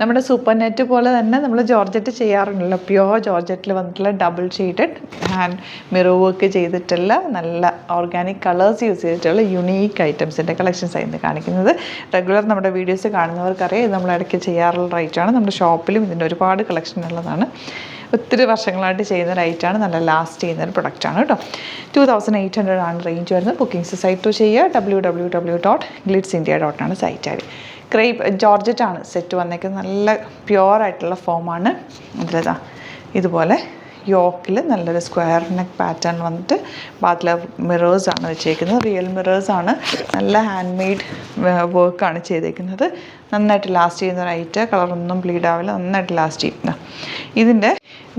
നമ്മുടെ super net പോലെ തന്നെ നമ്മൾ ജോർജറ്റ് ചെയ്യാറുണ്ടല്ലോ, പ്യുവർ ജോർജറ്റിൽ വന്നിട്ടുള്ള double shaded hand mirror work ചെയ്തിട്ടുള്ള നല്ല ഓർഗാനിക് കളേഴ്സ് യൂസ് ചെയ്തിട്ടുള്ള യുണീക്ക് ഐറ്റംസിൻ്റെ കളക്ഷൻസ് ആയിരുന്നു കാണിക്കുന്നത്. റെഗുലർ നമ്മുടെ വീഡിയോസ് കാണുന്നവർക്കറിയാം, ഇത് നമ്മൾ ഇടയ്ക്ക് ചെയ്യാറുള്ള റൈറ്റാണ്. നമ്മുടെ ഷോപ്പിലും ഇതിൻ്റെ ഒരുപാട് കളക്ഷൻ ഉള്ളതാണ്. ഒത്തിരി വർഷങ്ങളായിട്ട് ചെയ്യുന്ന ഒരു ഐറ്റമാണ്, നല്ല ലാസ്റ്റ് ചെയ്യുന്ന ഒരു പ്രൊഡക്റ്റാണ് കേട്ടോ. 2800 ആണ് റേഞ്ച് വരുന്നത്. ബുക്കിംഗ്സ് സൈറ്റ് ടു ചെയ്യുക, www.glitzindia.com ആണ് സൈറ്റ് ഐ ഡി. ക്രേപ്പ് ജോർജറ്റാണ് സെറ്റ് വന്നേക്കുന്നത്. നല്ല പ്യുവറായിട്ടുള്ള ഫോമാണ്. അതിലേതാ ഇതുപോലെ യോക്കിൽ നല്ലൊരു സ്ക്വയർ നെക്ക് പാറ്റേൺ വന്നിട്ട് ബാത്തിൽ മിറേഴ്സാണ് വെച്ചേക്കുന്നത്. റിയൽ മിറേഴ്സാണ്. നല്ല ഹാൻഡ് മെയ്ഡ് വർക്കാണ് ചെയ്തേക്കുന്നത്. നന്നായിട്ട് ലാസ്റ്റ് ചെയ്യുന്ന ഒരു ഐറ്റം. കളറൊന്നും ബ്ലീഡ് ആവില്ല, നന്നായിട്ട് ലാസ്റ്റ് ചെയ്യുന്ന. ഇതിൻ്റെ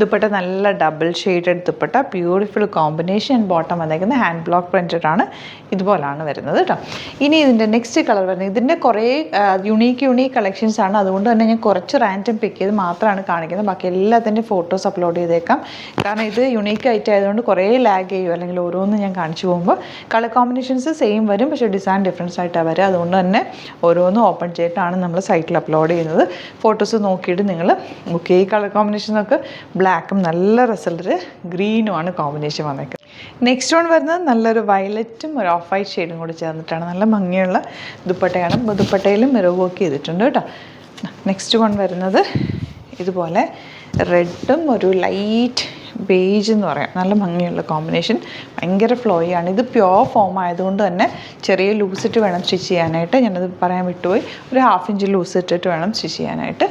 ദുപ്പട്ട നല്ല double shaded dupatta, beautiful combination. Bottom വന്നേക്കുന്നത് ഹാൻഡ് ബ്ലോക്ക് പ്രിൻറ്റഡ് ആണ്. ഇതുപോലാണ് വരുന്നത് കേട്ടോ. ഇനി ഇതിൻ്റെ നെക്സ്റ്റ് കളർ വരുന്നത്, ഇതിൻ്റെ കുറേ യുണീക്ക് കളക്ഷൻസ് ആണ്. അതുകൊണ്ട് തന്നെ ഞാൻ കുറച്ച് റാൻഡം പിക്ക് ചെയ്ത് മാത്രമാണ് കാണിക്കുന്നത്. ബാക്കി എല്ലാത്തിൻ്റെ ഫോട്ടോസ് അപ്ലോഡ് ചെയ്തേക്കാം. കാരണം ഇത് യുണീക്ക് ഐറ്റം ആയതുകൊണ്ട് കുറേ ലാഗ് ചെയ്യും, അല്ലെങ്കിൽ ഓരോന്നും ഞാൻ കാണിച്ചു പോകുമ്പോൾ കളർ കോമ്പിനേഷൻസ് സെയിം വരും, പക്ഷേ ഡിസൈൻ ഡിഫറൻസ് ആയിട്ടാണ് വരിക. അതുകൊണ്ട് തന്നെ ഓരോന്നും ഓപ്പൺ ചെയ്തിട്ടാണ് നമ്മൾ സൈറ്റിൽ അപ്ലോഡ് ചെയ്യുന്നത്. ഫോട്ടോസ് നോക്കിയിട്ട് നിങ്ങൾ ബുക്ക് ചെയ്യും. കളർ കോമ്പിനേഷനൊക്കെ ബ്ലാക്കും നല്ല റിസൾട്ട് ഗ്രീനുമാണ് കോമ്പിനേഷൻ വന്നേക്കുന്നത്. നെക്സ്റ്റ് വൺ വരുന്നത് നല്ലൊരു വയലറ്റും ഒരു ഓഫ് വൈറ്റ് ഷെയ്ഡും കൂടി ചേർന്നിട്ടാണ്. നല്ല ഭംഗിയുള്ള ദുപ്പട്ടയാണ്. ദുപ്പട്ടയിലും മിറർ വർക്ക് ചെയ്തിട്ടുണ്ട് കേട്ടോ. നെക്സ്റ്റ് വൺ വരുന്നത് ഇതുപോലെ റെഡും ഒരു ലൈറ്റ് ബേജ് എന്ന് പറയാം. നല്ല ഭംഗിയുള്ള കോമ്പിനേഷൻ, ഭയങ്കര ഫ്ലോയാണ്. ഇത് പ്യുവർ ഫോം ആയതുകൊണ്ട് തന്നെ ചെറിയ ലൂസിട്ട് വേണം സ്റ്റിച്ച് ചെയ്യാനായിട്ട്. ഞാനത് പറയാൻ വിട്ടുപോയി. ഒരു 1/2 ഇഞ്ച് ലൂസ് ഇട്ടിട്ട് വേണം സ്റ്റിച്ച് ചെയ്യാനായിട്ട്.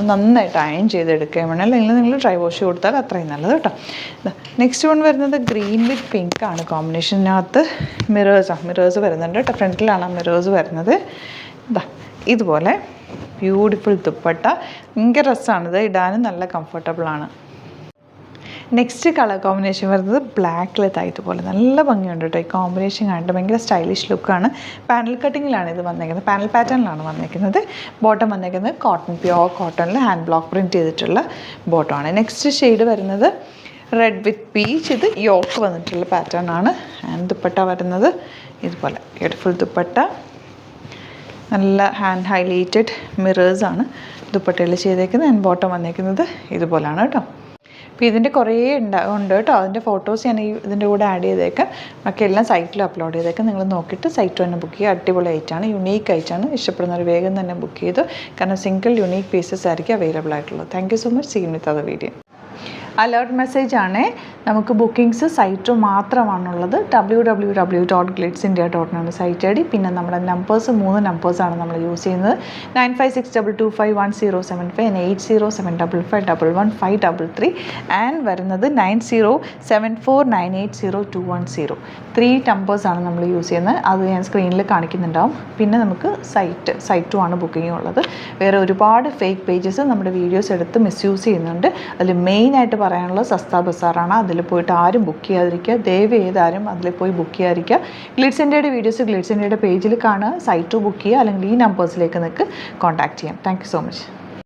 നന്നായിട്ട് അയൺ ചെയ്തെടുക്കുകയും വേണം, അല്ലെങ്കിൽ നിങ്ങൾ ഡ്രൈ വാഷ് കൊടുത്താൽ അത്രയും നല്ലത് കേട്ടോ. നെക്സ്റ്റ് വൺ വരുന്നത് ഗ്രീൻ വിത്ത് പിങ്ക് ആണ് കോമ്പിനേഷനകത്ത്. മിറേഴ്സ് വരുന്നുണ്ട് കേട്ടോ. ഫ്രണ്ടിലാണ് മിറേഴ്സ് വരുന്നത്. ഇതുപോലെ ബ്യൂട്ടിഫുൾ ദുപ്പട്ട, ഭയങ്കര രസമാണിത് ഇടാനും, നല്ല കംഫർട്ടബിളാണ്. നെക്സ്റ്റ് കളർ കോമ്പിനേഷൻ വരുന്നത് ബ്ലാക്കിൽ ഇതുപോലെ നല്ല ഭംഗിയുണ്ട് കേട്ടോ. ഈ കോമ്പിനേഷൻ കണ്ടിട്ട് ഭയങ്കര സ്റ്റൈലിഷ് ലുക്കാണ്. പാനൽ കട്ടിങ്ങിലാണ് ഇത് വന്നേക്കുന്നത്, പാനൽ പാറ്റേണിലാണ് വന്നേക്കുന്നത്. ബോട്ടം വന്നേക്കുന്നത് കോട്ടൺ, പ്യുവർ കോട്ടണിൽ ഹാൻഡ് ബ്ലോക്ക് പ്രിൻറ്റ് ചെയ്തിട്ടുള്ള ബോട്ടമാണ്. നെക്സ്റ്റ് ഷെയ്ഡ് വരുന്നത് റെഡ് വിത്ത് പീച്ച്. ഇത് യോക്ക് വന്നിട്ടുള്ള പാറ്റേൺ ആണ്. ആൻഡ് ദുപ്പട്ട വരുന്നത് ഇതുപോലെ ബ്യൂട്ടിഫുൾ ദുപ്പട്ട, നല്ല ഹാൻഡ് ഹൈലൈറ്റഡ് മിറേഴ്സാണ് ദുപ്പട്ടയിൽ ചെയ്തേക്കുന്നത്. ആൻഡ് ബോട്ടം വന്നേക്കുന്നത് ഇതുപോലെയാണ് കേട്ടോ. അപ്പോൾ ഇതിൻ്റെ കുറേ ഉണ്ട് കേട്ടോ. അതിൻ്റെ ഫോട്ടോസ് ഞാൻ ഇതിൻ്റെ കൂടെ ആഡ് ചെയ്തേക്കാം. ബാക്കി എല്ലാം സൈറ്റിൽ അപ്ലോഡ് ചെയ്തേക്കാം. നിങ്ങൾ നോക്കിയിട്ട് സൈറ്റ് തന്നെ ബുക്ക് ചെയ്യുക. അടിപൊളി ഐറ്റാണ്, യുണീക്ക് ഐറ്റാണ്. ഇഷ്ടപ്പെടുന്നവർ വേഗം തന്നെ ബുക്ക് ചെയ്തു. കാരണം സിംഗിൾ യുണീക്ക് പീസസ് ആയിരിക്കും അവൈലബിൾ ആയിട്ടുള്ളത്. Thank you so much. See you with other video. Alert message ആണ്. നമുക്ക് ബുക്കിംഗ്സ് സൈറ്റ് മാത്രമാണുള്ളത്. www.glitzindia.com ആണ് സൈറ്റ് ഐ ഡി. പിന്നെ നമ്മുടെ നമ്പേഴ്സ് 3 നമ്പേഴ്സാണ് നമ്മൾ യൂസ് ചെയ്യുന്നത്. 9562251075 and 8075551153 ആൻഡ് വരുന്നത് 9074980210. 3 നമ്പേഴ്സാണ് നമ്മൾ യൂസ് ചെയ്യുന്നത്. അത് ഞാൻ സ്ക്രീനിൽ കാണിക്കുന്നുണ്ടാവും. പിന്നെ നമുക്ക് സൈറ്റും ആണ് ബുക്കിംഗ് ഉള്ളത്. വേറെ ഒരുപാട് ഫേക്ക് പേജസ് നമ്മുടെ വീഡിയോസ് എടുത്ത് മിസ്യൂസ് ചെയ്യുന്നുണ്ട്. അതിൽ മെയിനായിട്ട് പറയാനുള്ളത് സസ്ത ബസാറാണ്. അതിൽ പോയിട്ട് ആരും ബുക്ക് ചെയ്യാതിരിക്കുക. ദയവ് ചെയ്താരും അതിൽ പോയി ബുക്ക് ചെയ്യാതിരിക്കുക. ഗ്ലിറ്റ്സ് ഇന്ത്യയുടെ വീഡിയോസ് ഗ്ലിറ്റ്സ് ഇന്ത്യയുടെ പേജിൽ കാണുക, സൈറ്റ് ബുക്ക് ചെയ്യുക, അല്ലെങ്കിൽ ഈ നമ്പേഴ്സിലേക്ക് നിങ്ങൾക്ക് കോൺടാക്ട് ചെയ്യാം. Thank you so much.